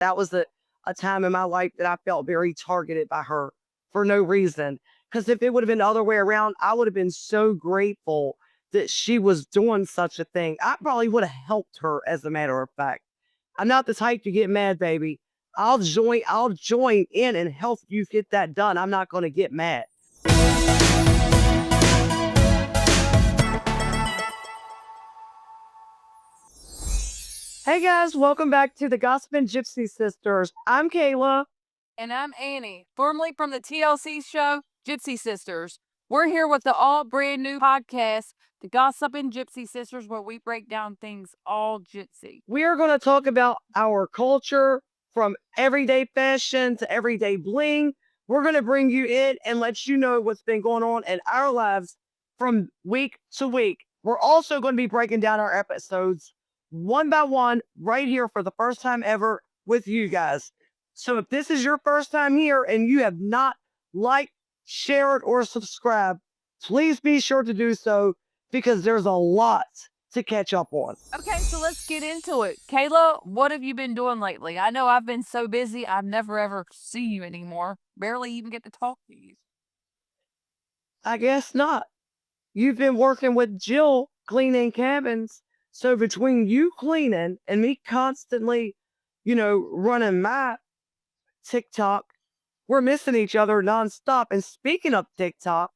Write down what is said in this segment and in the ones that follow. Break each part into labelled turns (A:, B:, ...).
A: That was a time in my life that I felt very targeted by her for no reason. Because if it would have been the other way around, I would have been so grateful that she was doing such a thing. I probably would have helped her, as a matter of fact. I'm not the type to get mad, baby. I'll join in and help you get that done. I'm not going to get mad. Hey guys, welcome back to the Gossip and Gypsy Sisters. I'm Kayla.
B: And I'm Annie, formerly from the TLC show Gypsy Sisters. We're here with the all brand new podcast, the Gossip and Gypsy Sisters, where we break down things all gypsy.
A: We are going to talk about our culture from everyday fashion to everyday bling. We're going to bring you in and let you know what's been going on in our lives from week to week. We're also going to be breaking down our episodes one by one right here for the first time ever with you guys. So if this is your first time here and you have not liked, shared, or subscribed, please be sure to do so because there's a lot to catch up on.
B: Okay, so let's get into it. Kayla, what have you been doing lately? I know I've been so busy, I've never ever see you anymore. Barely even get to talk to you.
A: I guess not. You've been working with Jill cleaning cabins. So between you cleaning and me constantly, running my TikTok, we're missing each other nonstop. And speaking of TikTok,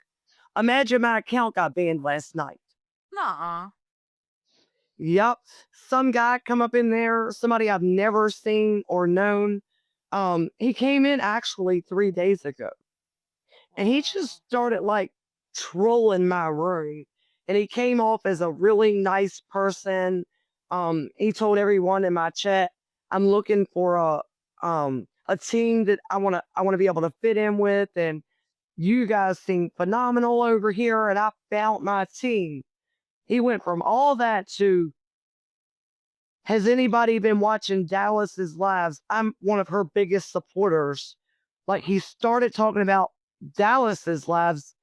A: imagine my account got banned last night.
B: Nuh-uh.
A: Yup. Some guy come up in there, somebody I've never seen or known. He came in actually 3 days ago. And he just started like trolling my room. And he came off as a really nice person. He told everyone in my chat, I'm looking for a team that I wanna be able to fit in with, and you guys seem phenomenal over here, and I found my team. He went from all that to, has anybody been watching Dallas's lives? I'm one of her biggest supporters. Like, he started talking about Dallas's lives,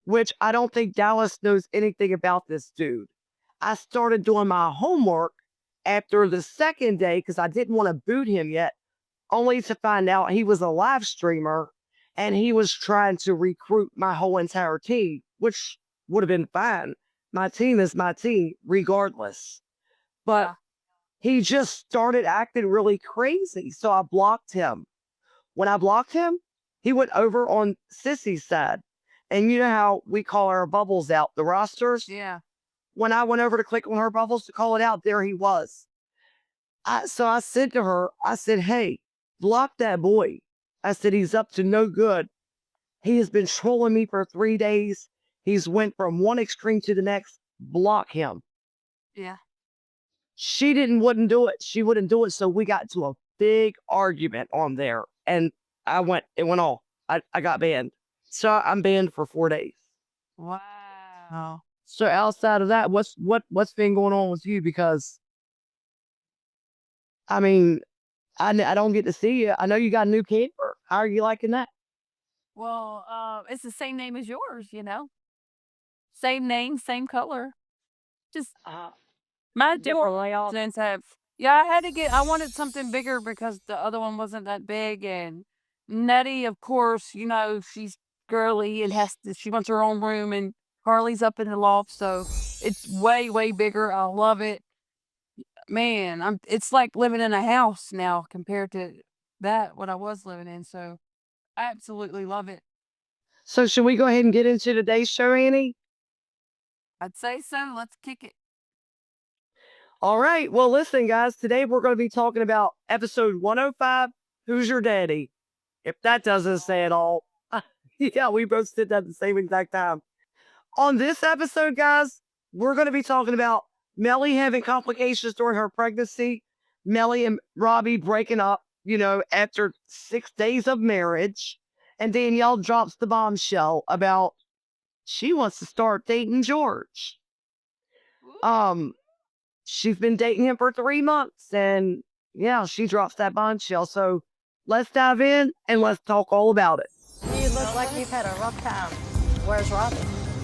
A: which I don't think Dallas knows anything about this dude. I started doing my homework after the second day because I didn't want to boot him yet, only to find out he was a live streamer and he was trying to recruit my whole entire team, which would have been fine. My team is my team regardless. But he just started acting really crazy. So I blocked him. When I blocked him, he went over on Sissy's side. And you know how we call our bubbles out, the rosters?
B: Yeah.
A: When I went over to click on her bubbles to call it out, there he was. So I said to her, I said, hey, block that boy. I said, he's up to no good. He has been trolling me for 3 days. He's went from one extreme to the next. Block him.
B: Yeah.
A: She wouldn't do it. She wouldn't do it. So we got to a big argument on there. And it went off. I got banned. So I'm banned for 4 days.
B: Wow.
A: So outside of that, what's been going on with you? Because I mean, I don't get to see you. I know you got a new camper. How are you liking that?
B: Well, it's the same name as yours, Same name, same color. Just my
A: Different layout.
B: difference have. Yeah, I wanted something bigger because the other one wasn't that big. And Nettie, of course, she's girly and she wants her own room, and Carly's up in the loft, so it's way, way bigger. I love it. Man, it's like living in a house now compared to what I was living in. So I absolutely love it.
A: So should we go ahead and get into today's show, Annie?
B: I'd say so. Let's kick it.
A: All right. Well, listen, guys, today we're going to be talking about episode 105, Who's Your Daddy? If that doesn't say it all. Yeah, we both did that at the same exact time. On this episode, guys, we're going to be talking about Mellie having complications during her pregnancy, Mellie and Robbie breaking up, after 6 days of marriage, and Danielle drops the bombshell about she wants to start dating George. She's been dating him for 3 months, and yeah, she drops that bombshell. So let's dive in and let's talk all about it.
C: You look like you've had a rough time. Where's Robbie?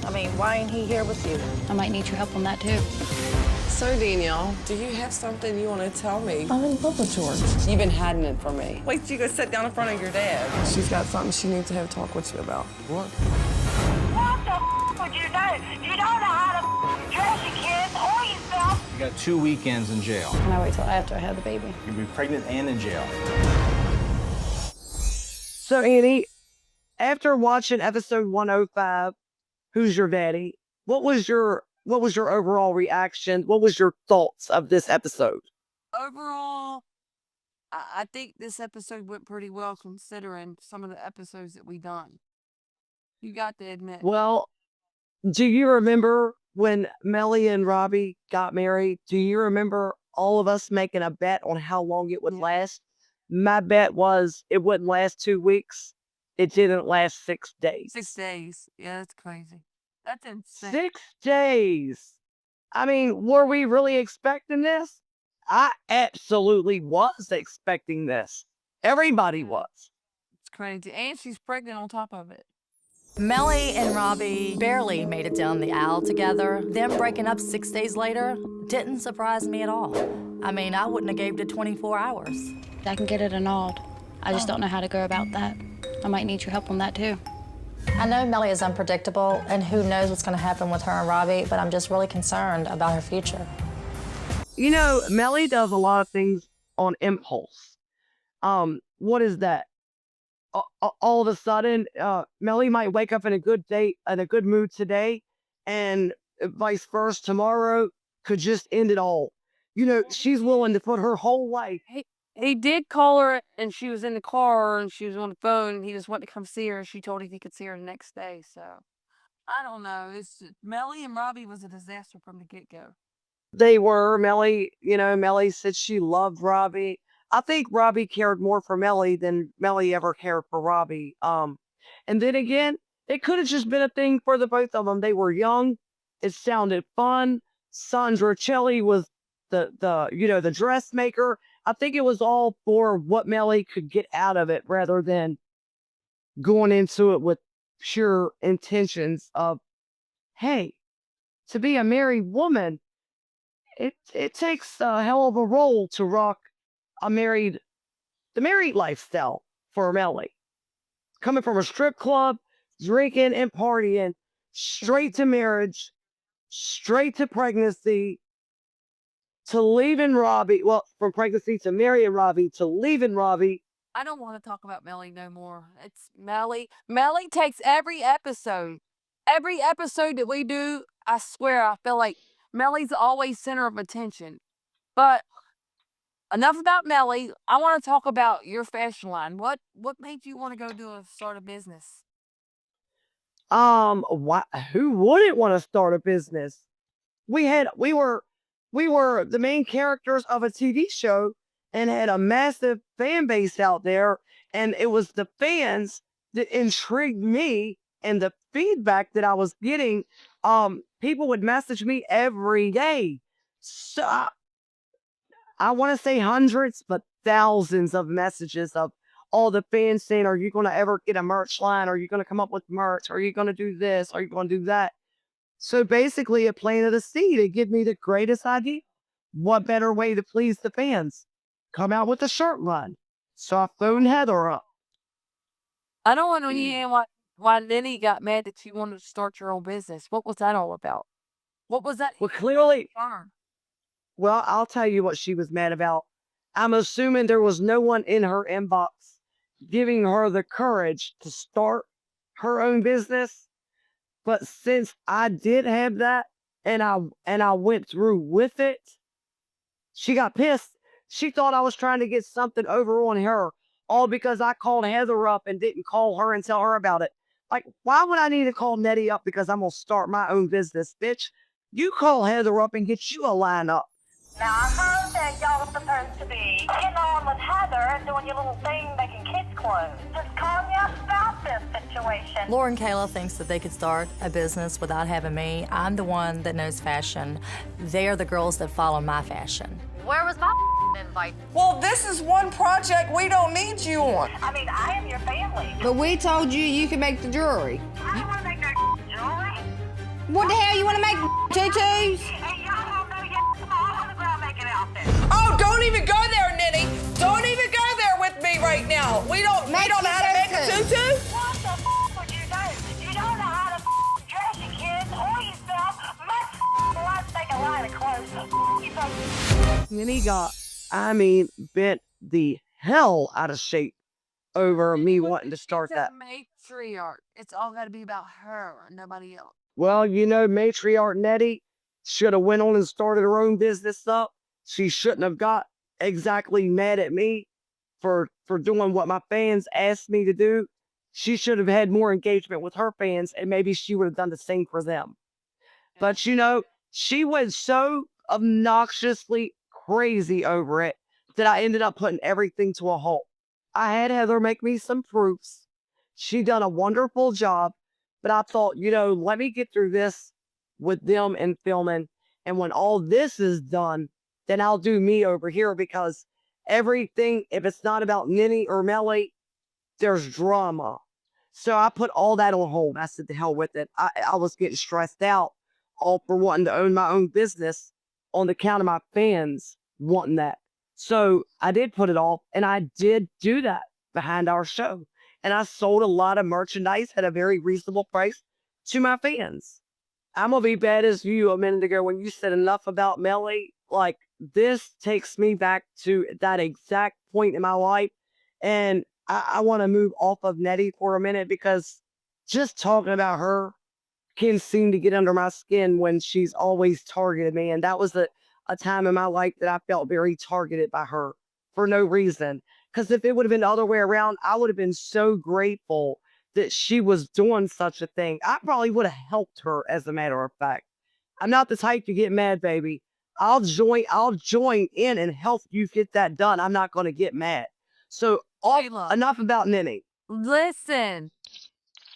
C: I mean, why ain't he here with you?
D: I might need your help on that too. So, Danielle, do you have something you want to tell me?
C: I'm in love with George.
D: You've been hiding it from me. Wait till you go sit down in front of your dad. She's got something she needs to have a talk with you about. What?
E: What the would you do? You don't know how to dress your kids or yourself.
F: You got 2 weekends in jail.
C: Can I wait till after I have the baby?
F: You'll be pregnant and in jail.
A: So, Annie, after watching episode 105, Who's Your Daddy? What was your overall reaction? What was your thoughts of this episode?
B: Overall, I think this episode went pretty well considering some of the episodes that we done. You got to admit.
A: Well, do you remember when Mellie and Robbie got married? Do you remember all of us making a bet on how long it would last? My bet was it wouldn't last 2 weeks. It didn't last 6 days.
B: 6 days. Yeah, that's crazy. That's insane.
A: 6 days. I mean, were we really expecting this? I absolutely was expecting this. Everybody was.
B: It's crazy. And she's pregnant on top of it.
C: Mellie and Robbie barely made it down the aisle together. Them breaking up 6 days later didn't surprise me at all. I mean, I wouldn't have gave it 24 hours.
G: I can get it annulled. I just don't know how to go about that. I might need your help on that too.
C: I know Mellie is unpredictable, and who knows what's going to happen with her and Robbie, but I'm just really concerned about her future.
A: You know, Mellie does a lot of things on impulse. What is that? All of a sudden, Mellie might wake up in a good mood today, and vice versa tomorrow could just end it all. You know, she's willing to put her whole life.
B: He did call her, and she was in the car, and she was on the phone, and he just wanted to come see her. She told him he could see her the next day. So, I don't know. Mellie and Robbie was a disaster from the get-go.
A: They were. Mellie said she loved Robbie. I think Robbie cared more for Mellie than Mellie ever cared for Robbie. And then again, it could have just been a thing for the both of them. They were young. It sounded fun. Sandra Celli was the dressmaker. I think it was all for what Mellie could get out of it rather than going into it with pure intentions of, hey, to be a married woman, it takes a hell of a role to rock the married lifestyle for Mellie. Coming from a strip club, drinking and partying, straight to marriage, straight to pregnancy, to leaving Robbie, from pregnancy to marrying Robbie, to leaving Robbie.
B: I don't want to talk about Mellie no more. It's Mellie. Mellie takes every episode that we do, I swear, I feel like Mellie's always center of attention. But enough about Mellie. I want to talk about your fashion line. What made you want to go start a business?
A: Who wouldn't want to start a business? We were the main characters of a TV show and had a massive fan base out there. And it was the fans that intrigued me and the feedback that I was getting. People would message me every day. So I want to say hundreds, but thousands of messages of all the fans saying, are you going to ever get a merch line? Are you going to come up with merch? Are you going to do this? Are you going to do that? So basically, it planted a seed. It gave me the greatest idea. What better way to please the fans? Come out with a shirt line. So I phoned Heather up.
B: I don't want to hear why Lenny got mad that you wanted to start your own business. What was that all about? What was that?
A: Well, clearly, well, I'll tell you what she was mad about. I'm assuming there was no one in her inbox giving her the courage to start her own business. But since I did have that and I went through with it, she got pissed. She thought I was trying to get something over on her, all because I called Heather up and didn't call her and tell her about it. Like, why would I need to call Nettie up because I'm going to start my own business, bitch? You call Heather up and get you a lineup.
E: Now, I heard that y'all were supposed to be getting on with Heather and doing your little thing making kids' clothes. Just call me up about this situation.
C: Laura and Kayla thinks that they could start a business without having me. I'm the one that knows fashion. They're the girls that follow my fashion.
G: Where was my invite?
D: Well, this is one project we don't need you on.
E: I mean, I am your family.
H: But we told you you could make the jewelry.
E: I don't want to make no jewelry.
H: What the hell you want to make tutus?
E: And y'all don't know yet.
D: even go there, Nitty. Don't even go there with me right now. We don't know how to make a tutu.
E: What the would you do? You don't know how to dress your kids or yourself. Much less take a line of clothes. You both.
A: And he got, bent the hell out of shape over me wanting to start that.
B: Matriarch. It's all got to be about her, nobody else.
A: Well, matriarch Nettie should have went on and started her own business up. She shouldn't have got exactly mad at me for doing what my fans asked me to do. She should have had more engagement with her fans, and maybe she would have done the same for them. But she went so obnoxiously crazy over it that I ended up putting everything to a halt. I had Heather make me some proofs. She done a wonderful job, but I thought, let me get through this with them and filming. And when all this is done, then I'll do me over here, because everything, if it's not about Ninny or Mellie, there's drama. So I put all that on hold. I said, to hell with it. I was getting stressed out all for wanting to own my own business on the account of my fans wanting that. So I did put it off, and I did do that behind our show. And I sold a lot of merchandise at a very reasonable price to my fans. I'm going to be bad as you a minute ago when you said enough about Mellie. Like, this takes me back to that exact point in my life. And I want to move off of Nettie for a minute, because just talking about her can seem to get under my skin when she's always targeted me. And that was a time in my life that I felt very targeted by her for no reason. Because if it would have been the other way around, I would have been so grateful that she was doing such a thing. I probably would have helped her, as a matter of fact. I'm not the type to get mad, baby. I'll join in and help you get that done. I'm not going to get mad. So enough about Ninny.
B: Listen,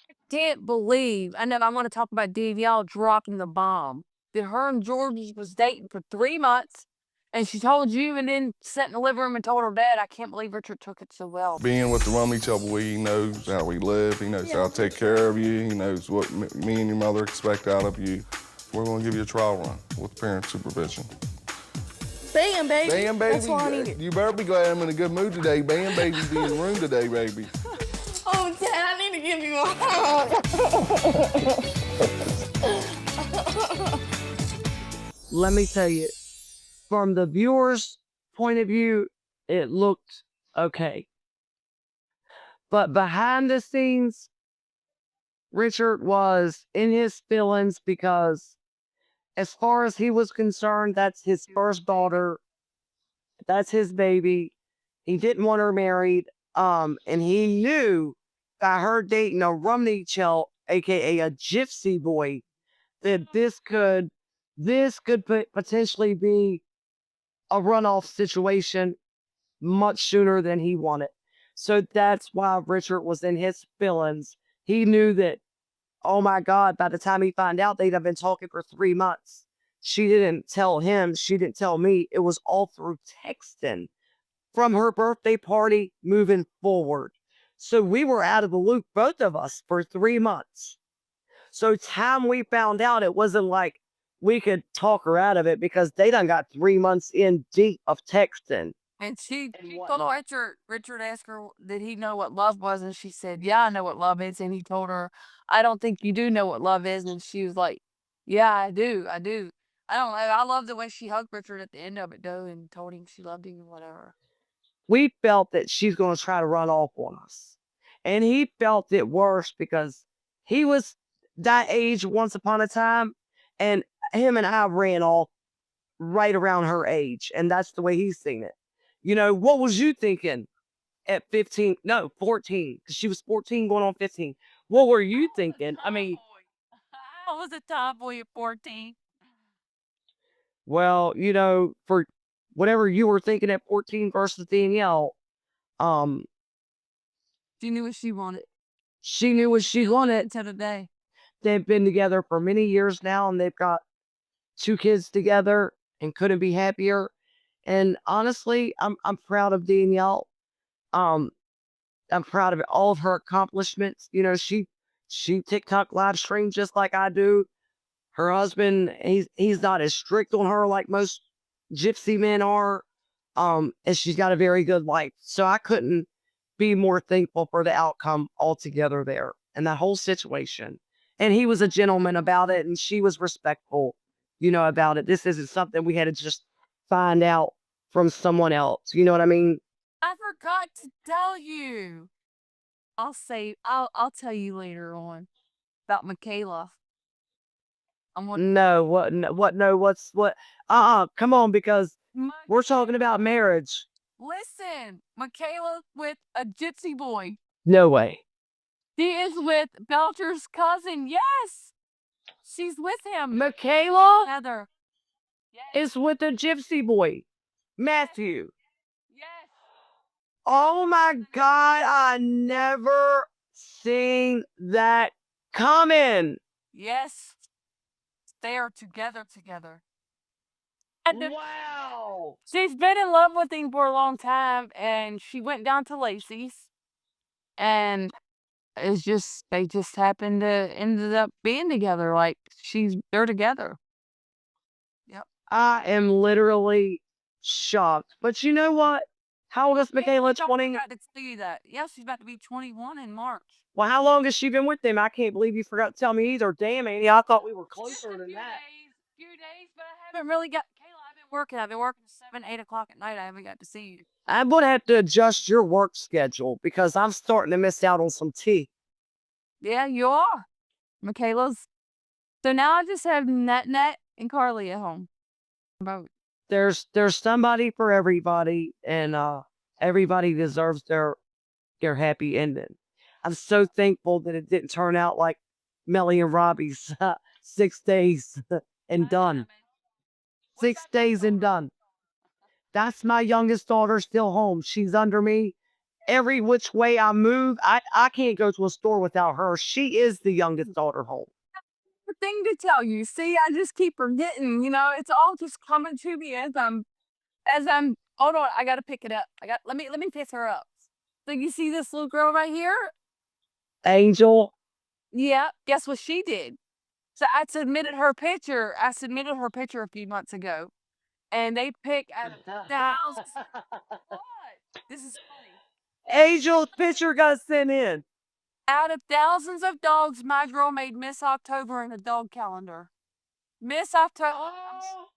B: I can't believe, and then I want to talk about Danielle dropping the bomb. That her and George was dating for 3 months, and she told you, and then sat in the living room and told her dad. I can't believe Richard took it so well.
I: Being with the Rummy Trouble, he knows how we live. He knows how to take care of you. He knows what me and your mother expect out of you. We're going to give you a trial run with parent supervision.
D: Bam, baby.
I: Bam, baby.
D: That's why I need it.
I: You better be glad I'm in a good mood today. Bam, baby, be in the room today, baby.
D: Oh, Dad, I need to give you a hug.
A: Let me tell you, from the viewer's point of view, it looked okay. But behind the scenes, Richard was in his feelings, because as far as he was concerned, that's his first daughter. That's his baby. He didn't want her married. And he knew by her dating a Rumney Chell, aka a Gypsy boy, that this could potentially be a runoff situation much sooner than he wanted. So that's why Richard was in his feelings. He knew that, oh my God, by the time he found out, they'd have been talking for 3 months. She didn't tell him. She didn't tell me. It was all through texting from her birthday party moving forward. So we were out of the loop, both of us, for 3 months. So time we found out, it wasn't like we could talk her out of it, because they done got 3 months in deep of texting.
B: And she told Richard asked her, did he know what love was? And she said, yeah, I know what love is. And he told her, I don't think you do know what love is. And she was like, yeah, I do. I don't know. I love the way she hugged Richard at the end of it, though, and told him she loved him and whatever.
A: We felt that she's going to try to run off on us. And he felt it worse, because he was that age once upon a time, and him and I ran off right around her age. And that's the way he's seen it. What was you thinking at 15? No, 14. Because she was 14 going on 15. What were you thinking? I mean,
B: I was a tomboy at 14.
A: well, for whatever you were thinking at 14 versus Danielle,
B: She knew what she wanted.
A: she knew what she wanted.
B: Until today.
A: They've been together for many years now, and they've got 2 kids together and couldn't be happier. And honestly, I'm proud of Danielle. I'm proud of all of her accomplishments. She TikTok live streams just like I do. Her husband, he's not as strict on her like most Gypsy men are. And she's got a very good life. So I couldn't be more thankful for the outcome altogether there and that whole situation. And he was a gentleman about it, and she was respectful, about it. This isn't something we had to just find out from someone else. You know what I mean?
B: I forgot to tell you. I'll tell you later on about Michaela.
A: No, what, no, what, no, what? Come on, because we're talking about marriage.
B: Listen, Michaela with a gypsy boy.
A: No way.
B: She is with Belcher's cousin. Yes, she's with him.
A: Michaela
B: Heather.
A: is with the gypsy boy, Matthew.
B: Yes.
A: Oh my God, I never seen that coming.
B: Yes. They are together.
A: Wow.
B: She's been in love with him for a long time, and she went down to Lacey's, and they just happened to ended up being together. Like they're together. Yep.
A: I am literally shocked. But you know what? How old is Michaela? 20?
B: I forgot to tell you that. Yeah, she's about to be 21 in March.
A: Well, how long has she been with him? I can't believe you forgot to tell me either. Damn, Annie, I thought we were closer than that.
B: Few days, but I haven't really got Kayla. I've been working 7, 8 o'clock at night. I haven't got to see you.
A: I'm going to have to adjust your work schedule because I'm starting to miss out on some tea.
B: Yeah, you are. Michaela's. So now I just have Net and Carly at home. Both.
A: There's somebody for everybody, and everybody deserves their happy ending. I'm so thankful that it didn't turn out like Mellie and Robbie's 6 days and done. 6 days and done. That's my youngest daughter still home. She's under me. Every which way I move, I can't go to a store without her. She is the youngest daughter home.
B: Thing to tell you. See, I just keep forgetting. It's all just coming to me as I'm. Hold on, I gotta pick it up. Let me pick her up. So you see this little girl right here?
A: Angel.
B: Yeah. Guess what she did? So I submitted her picture a few months ago, and they pick out of thousands. What? This is funny.
A: Angel's picture got sent in.
B: Out of thousands of dogs, my girl made Miss October in a dog calendar. Miss October. Oh.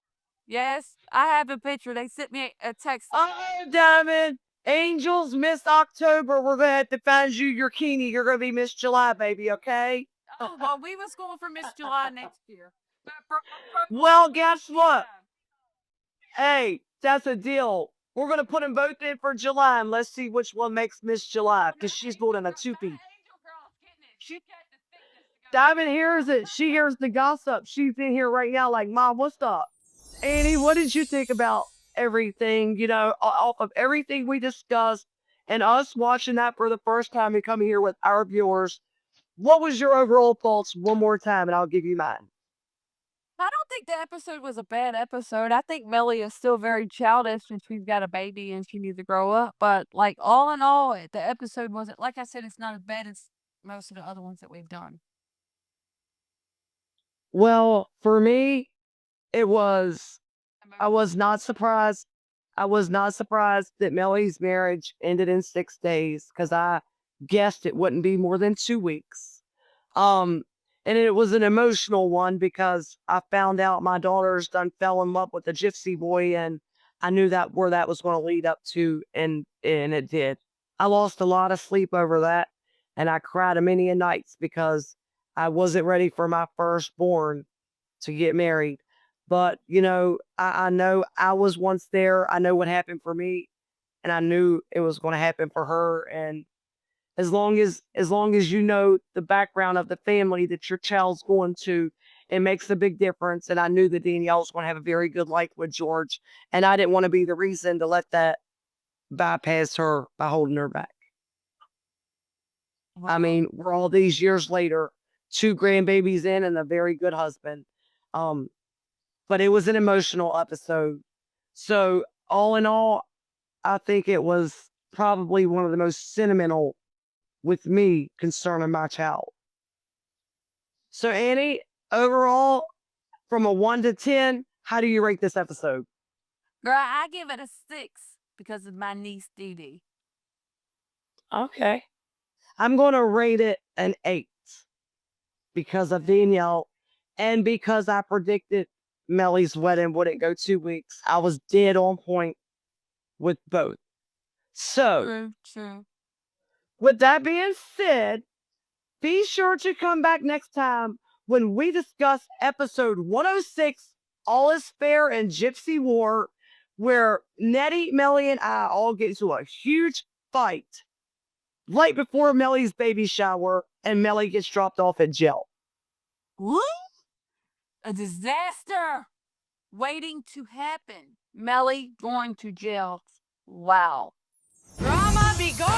B: Yes, I have a picture. They sent me a text.
A: Oh, Diamond. Angel's Miss October. We're going to have to find you your Keeney. You're going to be Miss July, baby, okay?
B: Oh, well, we was going for Miss July next year.
A: Well, guess what? Hey, that's a deal. We're going to put them both in for July, and let's see which one makes Miss July, because she's going in a two-piece. Diamond hears it. She hears the gossip. She's in here right now like, Mom, what's up? Annie, what did you think about everything, off of everything we discussed and us watching that for the first time and coming here with our viewers? What was your overall thoughts one more time, and I'll give you mine.
B: I don't think the episode was a bad episode. I think Mellie is still very childish and she's got a baby and she needs to grow up. But like all in all, the episode wasn't, like I said, it's not as bad as most of the other ones that we've done.
A: Well, for me, I was not surprised. I was not surprised that Mellie's marriage ended in 6 days because I guessed it wouldn't be more than 2 weeks. And it was an emotional one because I found out my daughter's done fell in love with a gypsy boy, and I knew that where that was going to lead up to, and it did. I lost a lot of sleep over that, and I cried a many a nights because I wasn't ready for my firstborn to get married. But, I know I was once there. I know what happened for me, and I knew it was going to happen for her. And as long as you know the background of the family that your child's going to, it makes a big difference. And I knew that Danielle was going to have a very good life with George, and I didn't want to be the reason to let that bypass her by holding her back. Wow. I mean, we're all these years later, 2 grandbabies in, and a very good husband. But it was an emotional episode. So all in all, I think it was probably one of the most sentimental with me concerning my child. So Annie, overall, from a 1 to 10, how do you rate this episode?
B: Girl, I give it a 6 because of my niece Dee Dee.
A: Okay. I'm going to rate it an 8 because of Danielle and because I predicted Mellie's wedding wouldn't go 2 weeks. I was dead on point with both. So,
B: True.
A: with that being said, be sure to come back next time when we discuss episode 106, All is Fair in Gypsy War, where Nettie, Mellie, and I all get into a huge fight right before Mellie's baby shower, and Mellie gets dropped off at jail.
B: What? A disaster waiting to happen. Mellie going to jail. Wow.
C: Drama be gone!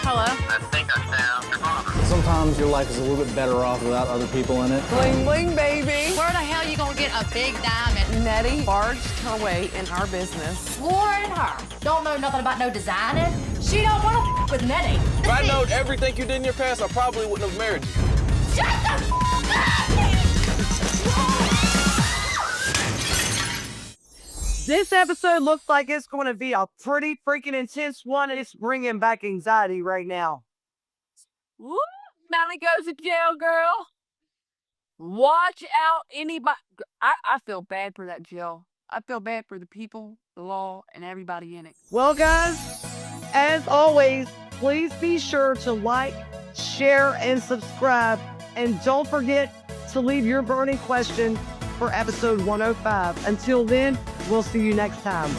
B: Hello?
J: I think I found your father.
F: Sometimes your life is a little bit better off without other people in it.
D: Bling, bling, baby.
C: Where the hell you gonna get a big diamond?
D: Nettie barged her way in our business.
C: Lauren her. Don't know nothing about no designing. She don't want to with Nettie.
J: If I knowed everything you did in your past, I probably wouldn't have married you.
C: Shut the up!
A: This episode looks like it's going to be a pretty freaking intense one. It's bringing back anxiety right now.
B: Woo! Mellie goes to jail, girl. Watch out, anybody. I feel bad for that jail. I feel bad for the people, the law, and everybody in it.
A: Well, guys, as always, please be sure to like, share, and subscribe. And don't forget to leave your burning question for episode 105. Until then, we'll see you next time.